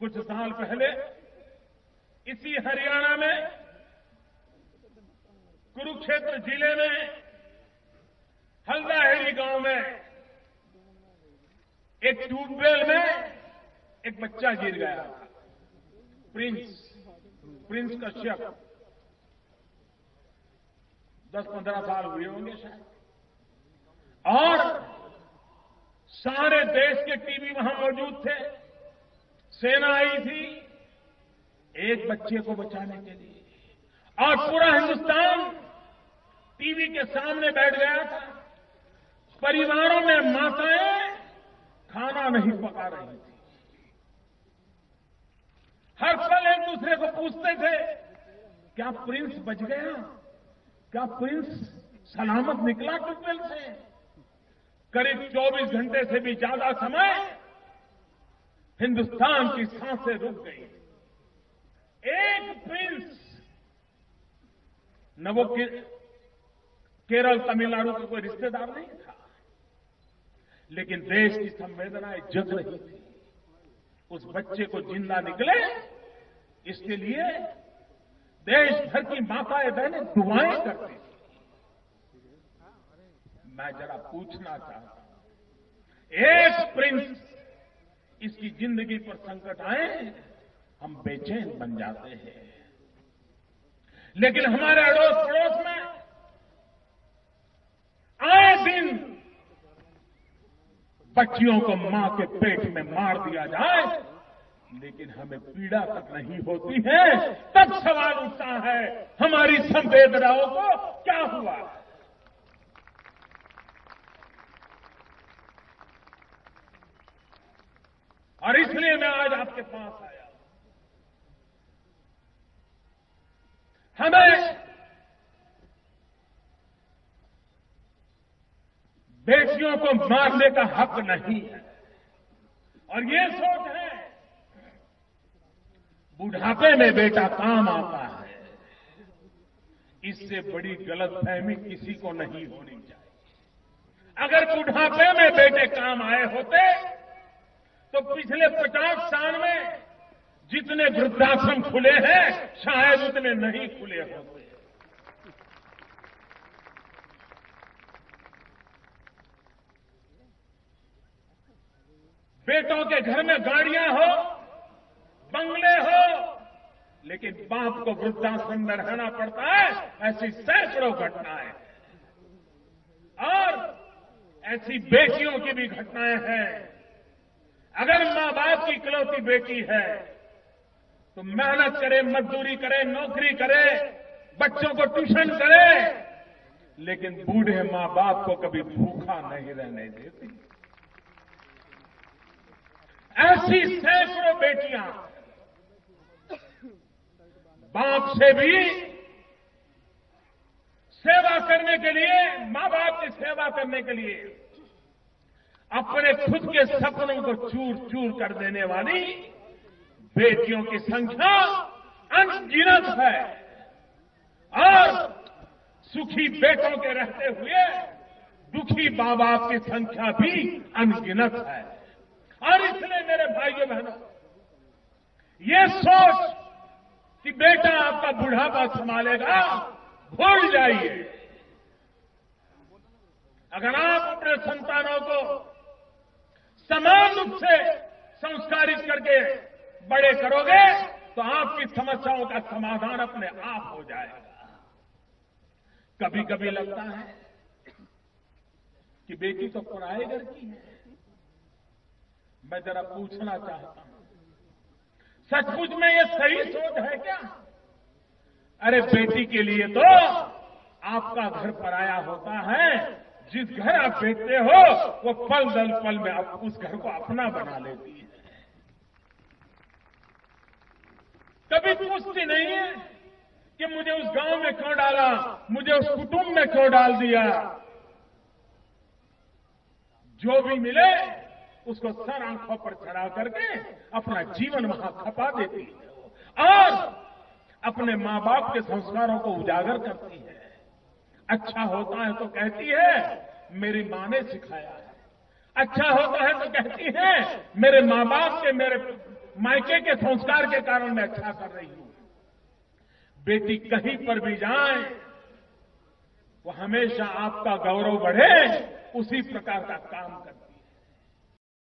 कुछ साल पहले इसी हरियाणा में कुरुक्षेत्र जिले में हल्दाहेड़ी गांव में एक ट्यूबवेल में एक बच्चा गिर गया था। प्रिंस कश्यप 10-15 साल हुए होंगे शायद। और सारे देश के टीवी वहां मौजूद थे, सेना आई थी एक बच्चे को बचाने के लिए, और पूरा हिंदुस्तान टीवी के सामने बैठ गया था। परिवारों में माताएं खाना नहीं पका रही थी। हर पल एक दूसरे को पूछते थे, क्या प्रिंस बच गया? क्या प्रिंस सलामत निकला ट्यूबवेल से? करीब 24 घंटे से भी ज्यादा समय हिंदुस्तान की सांसें रुक गई। एक प्रिंस, न वो केरल तमिलनाडु का कोई रिश्तेदार नहीं था, लेकिन देश की संवेदनाएं जग रही थी। उस बच्चे को जिंदा निकले, इसके लिए देश भर की माताएं बहनें दुआएं करती थी। मैं जरा पूछना चाहता हूं, एक प्रिंस, इसकी जिंदगी पर संकट आए हम बेचैन बन जाते हैं। लेकिन हमारे अड़ोस पड़ोस में आए दिन बच्चियों को मां के पेट में मार दिया जाए, लेकिन हमें पीड़ा तक नहीं होती है। तब सवाल उठता है, हमारी संवेदनाओं को क्या हुआ? और इसलिए मैं आज आपके पास आया। हमें बेटियों को मारने का हक नहीं है। और ये सोच है बुढ़ापे में बेटा काम आता है, इससे बड़ी गलतफहमी किसी को नहीं होनी चाहिए। अगर बुढ़ापे में बेटे काम आए होते तो पिछले 50 साल में जितने वृद्धाश्रम खुले हैं शायद उतने नहीं खुले होते। बेटों के घर में गाड़ियां हो, बंगले हो, लेकिन बाप को वृद्धाश्रम में रहना पड़ता है। ऐसी सैकड़ों घटनाएं और ऐसी बेटियों की भी घटनाएं हैं। अगर मां बाप की इकलौती बेटी है तो मेहनत करे, मजदूरी करे, नौकरी करे, बच्चों को ट्यूशन करे, लेकिन बूढ़े मां बाप को कभी भूखा नहीं रहने देती। ऐसी सैकड़ों बेटियां बाप से भी सेवा करने के लिए, मां बाप की सेवा करने के लिए अपने खुद के सपनों को चूर चूर कर देने वाली बेटियों की संख्या अनगिनत है। और सुखी बेटों के रहते हुए दुखी मां बाप की संख्या भी अनगिनत है। और इसलिए मेरे भाइयों बहनों, ये सोच कि बेटा आपका बुढ़ापा संभालेगा, भूल जाइए। अगर आप अपने संतानों को समान रूप से संस्कारित करके बड़े करोगे तो आपकी समस्याओं का समाधान अपने आप हो जाएगा। कभी कभी लगता है कि बेटी तो पराए घर की है। मैं जरा पूछना चाहता हूं, सचमुच में ये सही सोच है क्या? अरे बेटी के लिए तो आपका घर पराया होता है। जिस घर आप बेचते हो वो पल दर पल में आप उस घर को अपना बना लेती है। कभी पूछती नहीं है कि मुझे उस गांव में क्यों डाला, मुझे उस कुटुंब में क्यों डाल दिया। जो भी मिले उसको सर आंखों पर चढ़ा करके अपना जीवन वहां खपा देती है और अपने मां बाप के संस्कारों को उजागर करती है। अच्छा होता है तो कहती है मेरी मां ने सिखाया है, अच्छा होता है तो कहती है मेरे मां बाप के मेरे मायके के संस्कार के कारण मैं अच्छा कर रही हूं। बेटी कहीं पर भी जाए वो हमेशा आपका गौरव बढ़े उसी प्रकार का काम करती है।